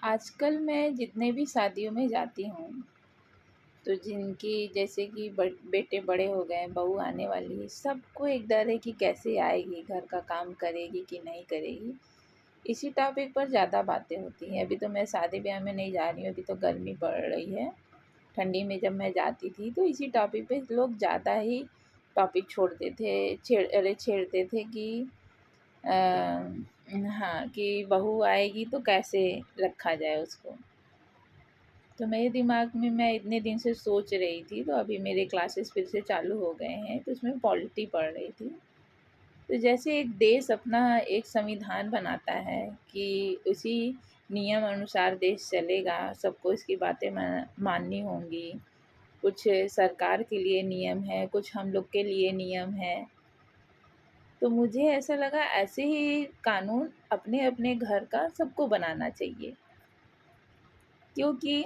आजकल मैं जितने भी शादियों में जाती हूँ, तो जिनकी जैसे कि बेटे बड़े हो गए, बहू आने वाली है, सबको एक डर है कि कैसे आएगी, घर का काम करेगी कि नहीं करेगी। इसी टॉपिक पर ज़्यादा बातें होती हैं। अभी तो मैं शादी ब्याह में नहीं जा रही हूँ, अभी तो गर्मी पड़ रही है। ठंडी में जब मैं जाती थी तो इसी टॉपिक पे लोग ज़्यादा ही टॉपिक छोड़ते थे, छेड़ते थे कि हाँ, कि बहू आएगी तो कैसे रखा जाए उसको। तो मेरे दिमाग में मैं इतने दिन से सोच रही थी, तो अभी मेरे क्लासेस फिर से चालू हो गए हैं, तो उसमें पॉलिटी पढ़ रही थी। तो जैसे एक देश अपना एक संविधान बनाता है कि उसी नियम अनुसार देश चलेगा, सबको इसकी बातें माननी होंगी। कुछ सरकार के लिए नियम है, कुछ हम लोग के लिए नियम है। तो मुझे ऐसा लगा ऐसे ही कानून अपने-अपने घर का सबको बनाना चाहिए, क्योंकि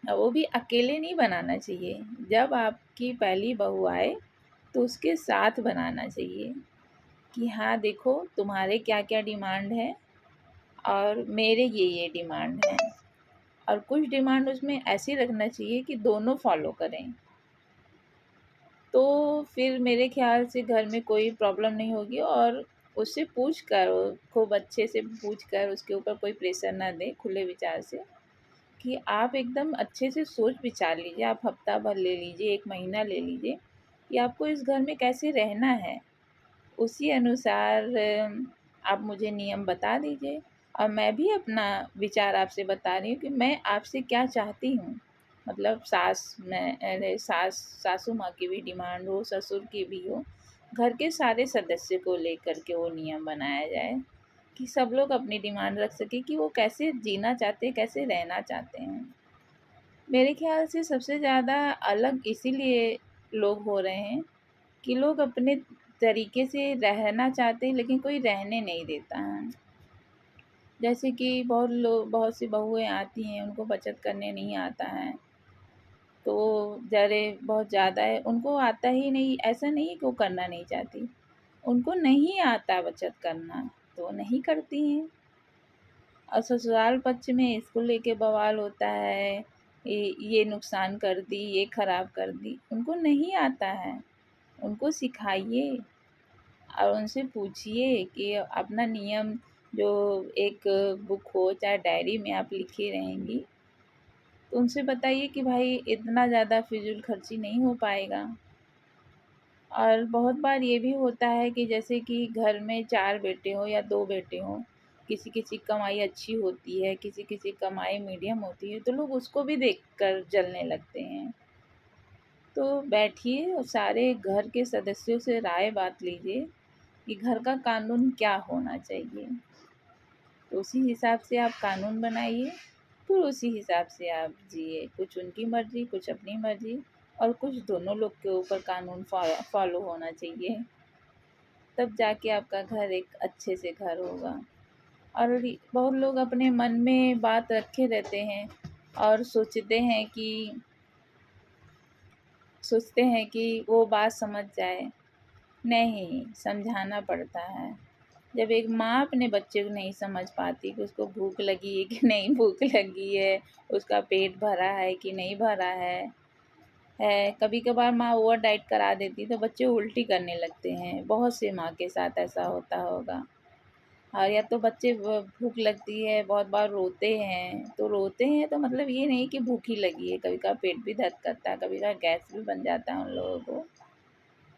वो भी अकेले नहीं बनाना चाहिए। जब आपकी पहली बहू आए तो उसके साथ बनाना चाहिए कि हाँ देखो, तुम्हारे क्या-क्या डिमांड है और मेरे ये डिमांड हैं। और कुछ डिमांड उसमें ऐसी रखना चाहिए कि दोनों फॉलो करें। तो फिर मेरे ख़्याल से घर में कोई प्रॉब्लम नहीं होगी, और उससे पूछ कर, खूब अच्छे से पूछ कर, उसके ऊपर कोई प्रेशर ना दें, खुले विचार से कि आप एकदम अच्छे से सोच विचार लीजिए। आप हफ्ता भर ले लीजिए, 1 महीना ले लीजिए कि आपको इस घर में कैसे रहना है। उसी अनुसार आप मुझे नियम बता दीजिए, और मैं भी अपना विचार आपसे बता रही हूँ कि मैं आपसे क्या चाहती हूँ। मतलब सासू माँ की भी डिमांड हो, ससुर की भी हो, घर के सारे सदस्य को लेकर के वो नियम बनाया जाए कि सब लोग अपनी डिमांड रख सकें कि वो कैसे जीना चाहते हैं, कैसे रहना चाहते हैं। मेरे ख़्याल से सबसे ज़्यादा अलग इसीलिए लोग हो रहे हैं कि लोग अपने तरीके से रहना चाहते हैं, लेकिन कोई रहने नहीं देता है। जैसे कि बहुत सी बहुएँ आती हैं, उनको बचत करने नहीं आता है, तो ज़रे बहुत ज़्यादा है, उनको आता ही नहीं। ऐसा नहीं है कि वो करना नहीं चाहती, उनको नहीं आता बचत करना, तो वो नहीं करती हैं। और ससुराल पक्ष में इसको लेके बवाल होता है, ये नुकसान कर दी, ये खराब कर दी, उनको नहीं आता है। उनको सिखाइए और उनसे पूछिए कि अपना नियम, जो एक बुक हो चाहे डायरी में आप लिखे रहेंगी, तो उनसे बताइए कि भाई इतना ज़्यादा फिजूल खर्ची नहीं हो पाएगा। और बहुत बार ये भी होता है कि जैसे कि घर में 4 बेटे हों या 2 बेटे हों, किसी-किसी की कमाई अच्छी होती है, किसी-किसी की कमाई मीडियम होती है, तो लोग उसको भी देखकर जलने लगते हैं। तो बैठिए और सारे घर के सदस्यों से राय बात लीजिए कि घर का कानून क्या होना चाहिए। तो उसी हिसाब से आप कानून बनाइए, फिर उसी हिसाब से आप जिए। कुछ उनकी मर्ज़ी, कुछ अपनी मर्ज़ी, और कुछ दोनों लोग के ऊपर कानून फ़ॉलो होना चाहिए। तब जाके आपका घर एक अच्छे से घर होगा। और बहुत लोग अपने मन में बात रखे रहते हैं और सोचते हैं कि वो बात समझ जाए। नहीं, समझाना पड़ता है। जब एक माँ अपने बच्चे को नहीं समझ पाती कि उसको भूख लगी है कि नहीं भूख लगी है, उसका पेट भरा है कि नहीं भरा है। कभी-कभार माँ ओवर डाइट करा देती तो बच्चे उल्टी करने लगते हैं। बहुत से माँ के साथ ऐसा होता होगा। और या तो बच्चे भूख लगती है, बहुत बार रोते हैं तो मतलब ये नहीं कि भूख ही लगी है, कभी-कभार पेट भी दर्द करता है, कभी-कभार गैस भी बन जाता है उन लोगों को।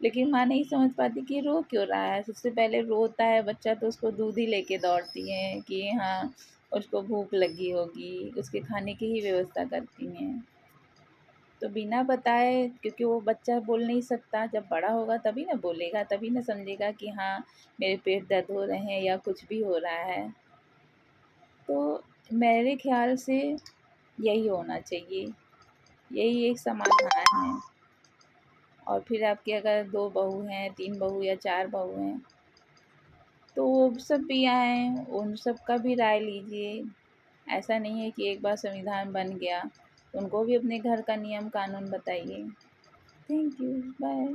लेकिन माँ नहीं समझ पाती कि रो क्यों रहा है। सबसे पहले रोता है बच्चा तो उसको दूध ही लेके दौड़ती हैं कि हाँ, उसको भूख लगी होगी, उसके खाने की ही व्यवस्था करती हैं। तो बिना बताए, क्योंकि वो बच्चा बोल नहीं सकता, जब बड़ा होगा तभी ना बोलेगा, तभी ना समझेगा कि हाँ, मेरे पेट दर्द हो रहे हैं या कुछ भी हो रहा है। तो मेरे ख़्याल से यही होना चाहिए, यही एक समाधान है। और फिर आपके अगर 2 बहू हैं, 3 बहू या 4 बहू हैं, तो वो सब भी आएँ, उन सब का भी राय लीजिए। ऐसा नहीं है कि एक बार संविधान बन गया, उनको भी अपने घर का नियम कानून बताइए। Thank you, bye.